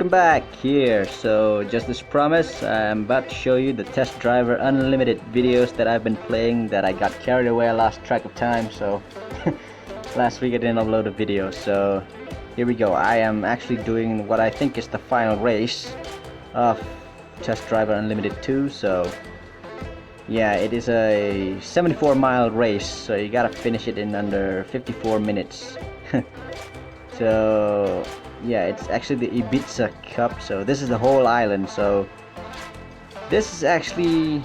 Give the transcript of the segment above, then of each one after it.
welcome back here. So just as promised, I'm about to show you the Test Driver Unlimited videos that I've been playing that I got carried away. I lost track of time, so last week I didn't upload a video. So here we go. I am actually doing what I think is the final race of Test Driver Unlimited 2. So yeah, it is a 74-mile race, so you gotta finish it in under 54 minutes. So yeah, it's actually the Ibiza Cup, so this is the whole island. So this is actually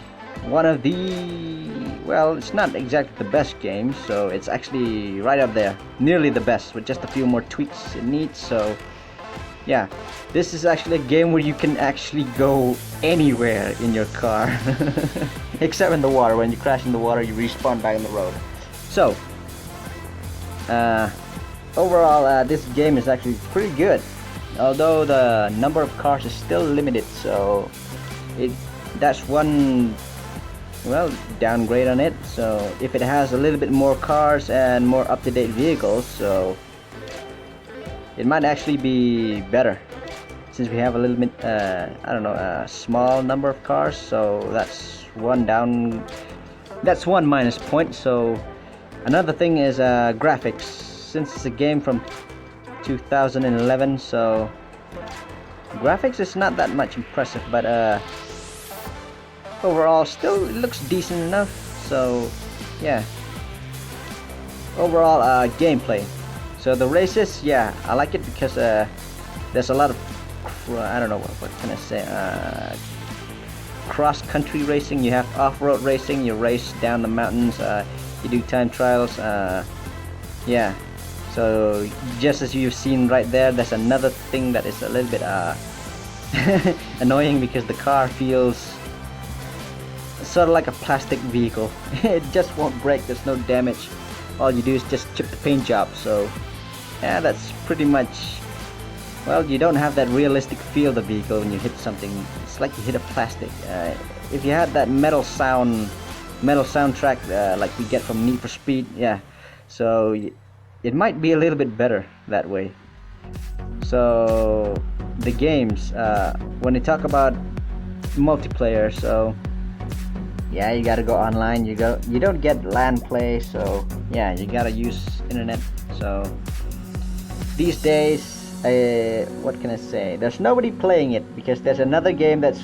one of the, well, it's not exactly the best game, so it's actually right up there, nearly the best, with just a few more tweaks it needs. So yeah, this is actually a game where you can actually go anywhere in your car except in the water. When you crash in the water, you respawn back on the road. So overall, this game is actually pretty good, although the number of cars is still limited. So that's one, well, downgrade on it. So if it has a little bit more cars and more up-to-date vehicles, so it might actually be better, since we have a little bit I don't know, a small number of cars. So that's one minus point. So another thing is graphics. Since it's a game from 2011, so graphics is not that much impressive, but overall still it looks decent enough. So yeah, overall gameplay. So the races, yeah, I like it because there's a lot of I don't know what can I say, cross-country racing. You have off-road racing, you race down the mountains, you do time trials, yeah. So just as you've seen right there, there's another thing that is a little bit annoying, because the car feels sort of like a plastic vehicle. It just won't break, there's no damage. All you do is just chip the paint job. So yeah, that's pretty much, well, you don't have that realistic feel of the vehicle when you hit something. It's like you hit a plastic. If you had that metal soundtrack like we get from Need for Speed, yeah, so it might be a little bit better that way. So the games, when you talk about multiplayer, so yeah, you gotta go online. You don't get LAN play, so yeah, you gotta use internet. So these days, what can I say, there's nobody playing it, because there's another game that's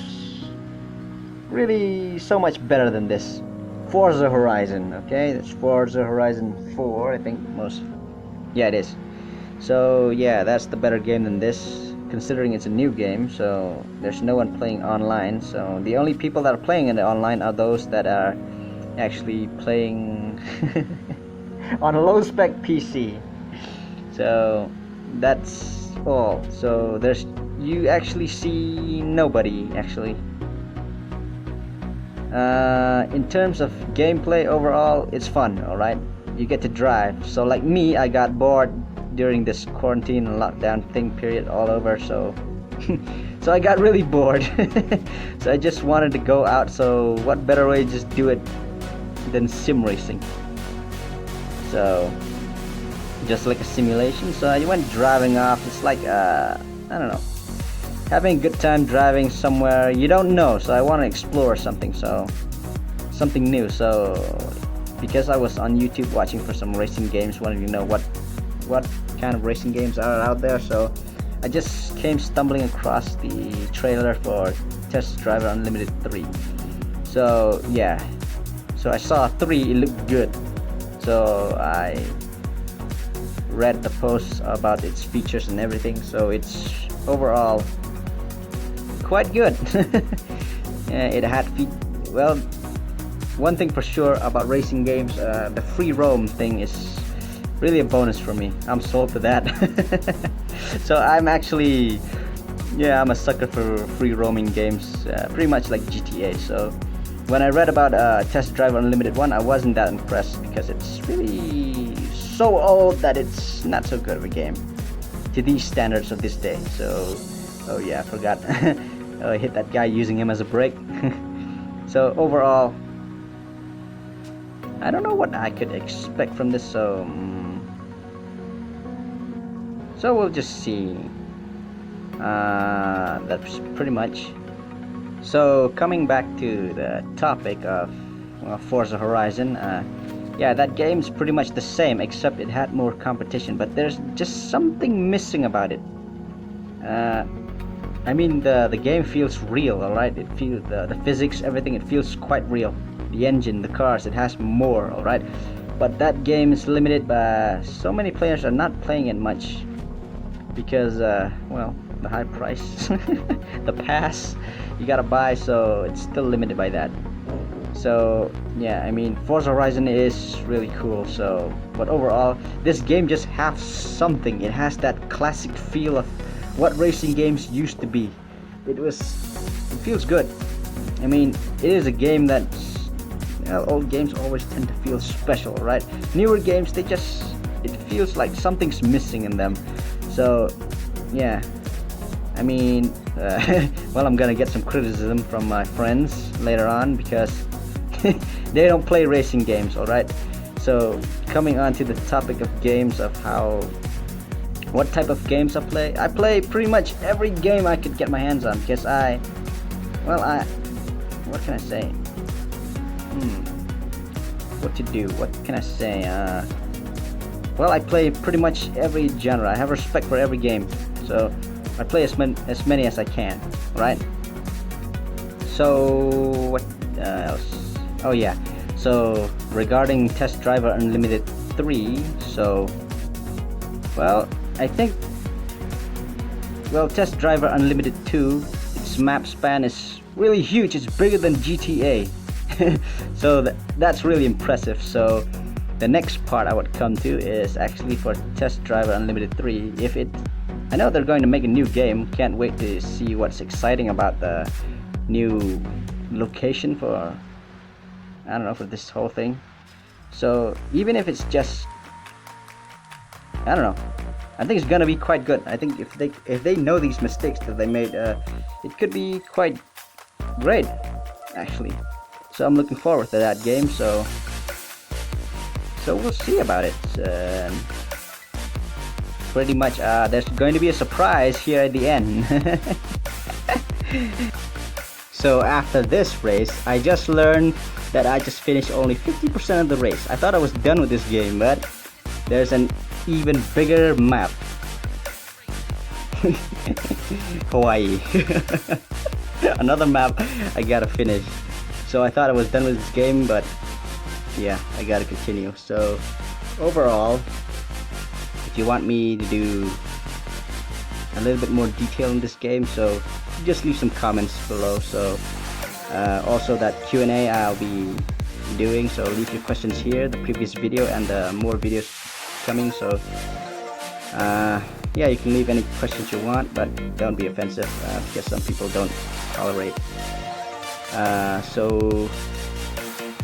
really so much better than this. Forza Horizon. Okay, that's Forza Horizon 4, I think. Yeah, it is. So yeah, that's the better game than this, considering it's a new game. So there's no one playing online. So the only people that are playing in the online are those that are actually playing on a low spec PC. So that's all. So you actually see nobody actually. In terms of gameplay, overall it's fun. Alright, you get to drive. So like me, I got bored during this quarantine and lockdown thing period all over. So so I got really bored. So I just wanted to go out. So what better way to just do it than sim racing? So just like a simulation. So I went driving off. It's like I don't know, having a good time driving somewhere you don't know. So I want to explore something, so something new. So because I was on YouTube watching for some racing games, wanted to know what kind of racing games are out there. So I just came stumbling across the trailer for Test Driver Unlimited 3. So yeah, so I saw 3, it looked good. So I read the posts about its features and everything. So it's overall quite good. It had well, one thing for sure about racing games, the free roam thing is really a bonus for me. I'm sold to that. So I'm actually, yeah, I'm a sucker for free roaming games, pretty much like GTA. So when I read about Test Drive Unlimited 1, I wasn't that impressed, because it's really so old that it's not so good of a game to these standards of this day. So oh yeah, I forgot. I hit that guy using him as a brake. So overall, I don't know what I could expect from this. So we'll just see. that's pretty much. So coming back to the topic of Forza Horizon, yeah, that game's pretty much the same, except it had more competition, but there's just something missing about it. I mean, the game feels real, alright? It feels the physics, everything, it feels quite real. The engine, the cars, it has more, alright? But that game is limited by so many players are not playing it much because, well, the high price, the pass you gotta buy, so it's still limited by that. So yeah, I mean, Forza Horizon is really cool. So, but overall, this game just has something. It has that classic feel of what racing games used to be. It feels good. I mean, it is a game that, well, old games always tend to feel special, right? Newer games, it feels like something's missing in them. So yeah, I mean, well, I'm gonna get some criticism from my friends later on because they don't play racing games, alright? So coming on to the topic of games, of what type of games I play pretty much every game I could get my hands on because what can I say? What can I say? Well, I play pretty much every genre. I have respect for every game, so I play as many as I can, right? So what else? Oh yeah, so regarding Test Driver Unlimited 3, so, well, I think, well, Test Driver Unlimited 2, its map span is really huge. It's bigger than GTA. So that's really impressive. So the next part I would come to is actually for Test Driver Unlimited 3. I know they're going to make a new game. Can't wait to see what's exciting about the new location for, I don't know, for this whole thing. So even if it's just, I don't know, I think it's gonna be quite good. I think if they know these mistakes that they made, it could be quite great, actually. So I'm looking forward to that game. So we'll see about it. Pretty much, there's going to be a surprise here at the end. So after this race, I just learned that I just finished only 50% of the race. I thought I was done with this game, but there's an even bigger map. Hawaii. Another map I gotta finish. So I thought I was done with this game, but yeah, I gotta continue. So overall, if you want me to do a little bit more detail in this game, so just leave some comments below. So also that Q&A I'll be doing, so leave your questions here, the previous video and more videos coming. So yeah, you can leave any questions you want, but don't be offensive because some people don't tolerate. So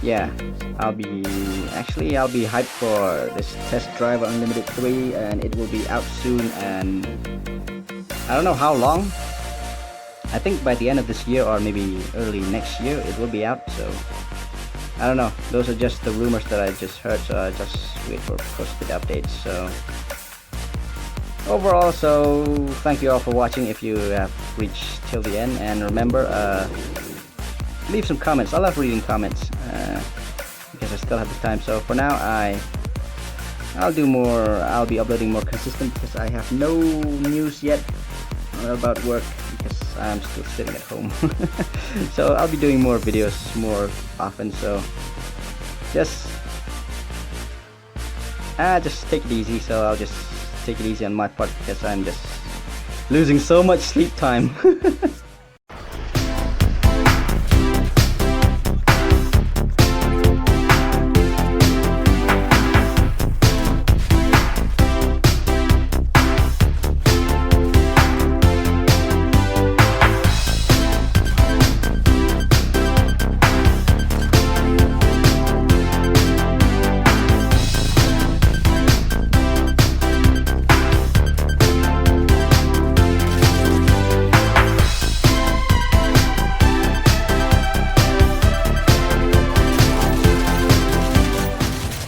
yeah, I'll be hyped for this Test Drive Unlimited 3, and it will be out soon, and I don't know how long. I think by the end of this year or maybe early next year it will be out. So I don't know, those are just the rumors that I just heard, so I just wait for posted updates. So overall, so thank you all for watching if you have reached till the end, and remember, leave some comments. I love reading comments because I still have the time. So for now, I'll be uploading more consistent because I have no news yet about work because I'm still sitting at home. So I'll be doing more videos more often. So just take it easy. So I'll just take it easy on my part because I'm just losing so much sleep time.